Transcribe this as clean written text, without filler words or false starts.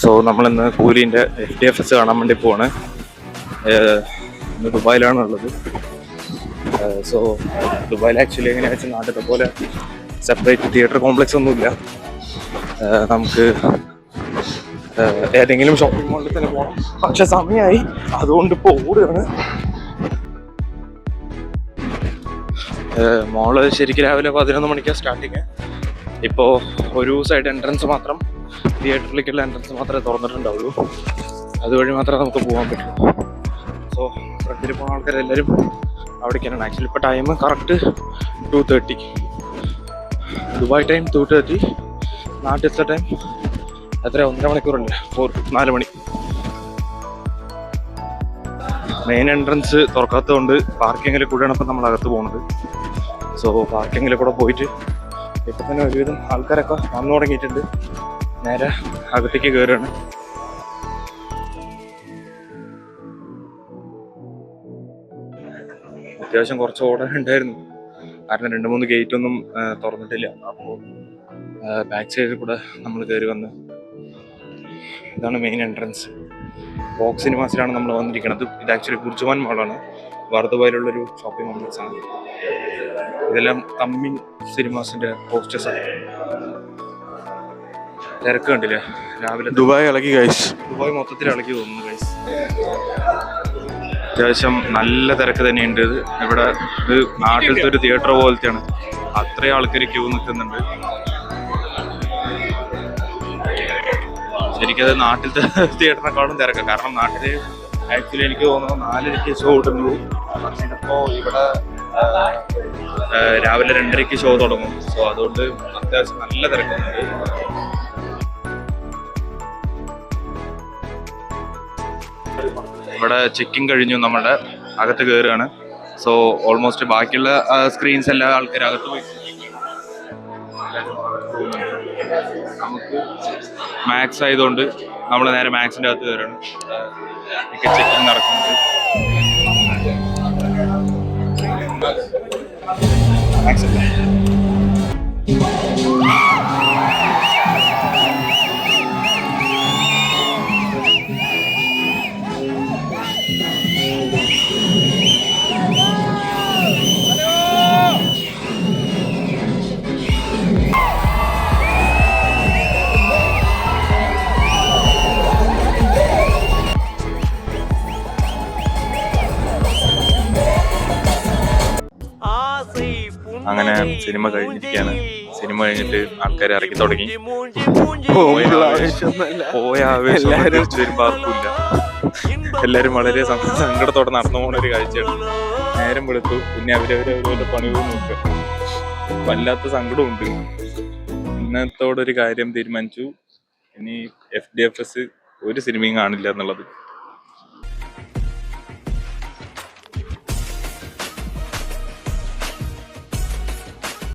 So നമ്മളിന്ന് കൂലിൻ്റെ FDFS കാണാൻ വേണ്ടി പോവാണ്. ഇന്ന് ദുബായിലാണുള്ളത്. സോ ദുബായിൽ ആക്ച്വലി എങ്ങനെയാണെന്ന് വെച്ചാൽ നാട്ടിലത്തെ പോലെ സെപ്പറേറ്റ് തിയേറ്റർ കോംപ്ലക്സ് ഒന്നുമില്ല. നമുക്ക് ഏതെങ്കിലും ഷോപ്പിംഗ് മോളിൽ തന്നെ പോകണം. പക്ഷെ സമയമായി, അതുകൊണ്ട് ഇപ്പോൾ ഓടുകയാണ്. മോള് ശരിക്കും രാവിലെ 11 മണിക്കാണ് സ്റ്റാർട്ടിങ്. ഇപ്പോൾ ഒരു സൈഡ് എൻട്രൻസ് മാത്രം, തിയേറ്ററിലേക്കുള്ള എൻട്രൻസ് മാത്രമേ തുറന്നിട്ടുണ്ടാവുള്ളൂ. അതുവഴി മാത്രമേ നമുക്ക് പോകാൻ പറ്റുള്ളൂ. സോ ഫ്രണ്ടിൽ പോകുന്ന ആൾക്കാരെല്ലാവരും അവിടേക്കാണ്. ആക്ച്വലി ഇപ്പോൾ ടൈം കറക്റ്റ് 2:30, ദുബായ് ടൈം 2:30. നാട്ടിലത്തെ ടൈം എത്ര 1.5 മണിക്കൂറല്ലേ, 4 മണി. മെയിൻ എൻട്രൻസ് തുറക്കാത്തതുകൊണ്ട് പാർക്കിങ്ങിൽ കൂടെയാണ് ഇപ്പം നമ്മൾ അകത്ത് പോകുന്നത്. സോ പാർക്കിങ്ങിൽ കൂടെ പോയിട്ട് ഇപ്പം തന്നെ ഒരുവിധം ആൾക്കാരൊക്കെ വന്നു തുടങ്ങിയിട്ടുണ്ട്. നേരെ അകത്തേക്ക് കയറുകയാണ്. അത്യാവശ്യം കുറച്ച് ഓർഡർ ഉണ്ടായിരുന്നു, കാരണം 2-3 ഗേറ്റ് ഒന്നും തുറന്നിട്ടില്ല. അപ്പോൾ ബാക്ക് സൈഡിൽ കൂടെ നമ്മൾ കയറി വന്ന് ഇതാണ് മെയിൻ എൻട്രൻസ്. ബോക്സ് സിനിമാസിലാണ് നമ്മൾ വന്നിരിക്കുന്നത്. ഇത് ആക്ച്വലി ബുർജുമാൻ മാളാണ്, ദുബായിലുള്ളൊരു ഷോപ്പിംഗ് കോംപ്ലക്സ് ആണ്. ഇതെല്ലാം കമ്മിങ് സിനിമാസിന്റെ പോസ്റ്റേഴ്സാണ്. തിരക്ക് കണ്ടില്ലേ രാവിലെ? ദുബായ് ഇളകി ഗൈസ്, ദുബായ് മൊത്തത്തിൽ ഇളകി തോന്നുന്നു ഗൈസ്. അത്യാവശ്യം നല്ല തിരക്ക് തന്നെയുണ്ട്. ഇവിടെ ഇത് നാട്ടിലത്തെ ഒരു തിയേറ്റർ പോലത്തെയാണ്. അത്രയും ആൾക്കാർ ക്യൂ നിൽക്കുന്നുണ്ട്. ശരിക്കത് നാട്ടിലത്തെ തിയേറ്ററിനെക്കാളും തിരക്കാണ്. കാരണം നാട്ടിൽ ആക്ച്വലി എനിക്ക് തോന്നുന്നു 4:00 ഷോ ഇടുന്നു. പക്ഷേ ഇതിപ്പോൾ ഇവിടെ രാവിലെ 2:30 ഷോ തുടങ്ങും. സോ അതുകൊണ്ട് അത്യാവശ്യം നല്ല തിരക്കുന്നുണ്ട്. ഇവിടെ ചെക്കിങ് കഴിഞ്ഞു, നമ്മുടെ അകത്ത് കയറുകയാണ്. സോ ഓൾമോസ്റ്റ് ബാക്കിയുള്ള സ്ക്രീൻസ് എല്ലാ ആൾക്കാരും അകത്ത് പോയി. നമുക്ക് മാക്സ് ആയതുകൊണ്ട് നമ്മൾ നേരെ മാക്സിൻ്റെ അകത്ത് കയറുകയാണ്. ടിക്കറ്റ് ചെക്കിങ് നടക്കുന്നുണ്ട്. മാക്സ് അല്ലേ? അങ്ങനെ സിനിമ കഴിഞ്ഞിരിക്കുകയാണ്. സിനിമ കഴിഞ്ഞിട്ട് ആൾക്കാർ ഇറക്കി തുടങ്ങി. പോയ ആവേശം വരുമ്പോൾ ആർക്കില്ല. എല്ലാവരും വളരെ സങ്കടത്തോടെ നടന്നു പോകുന്ന ഒരു കാഴ്ചയാണ്. നേരം വെളുത്തു, പിന്നെ അവരവരുടെ പണികൾ നോക്കുക. വല്ലാത്ത സങ്കടമുണ്ട്. ഇന്നത്തോടൊരു കാര്യം തീരുമാനിച്ചു, ഇനി FDFS ഒരു സിനിമയും കാണില്ല എന്നുള്ളത്.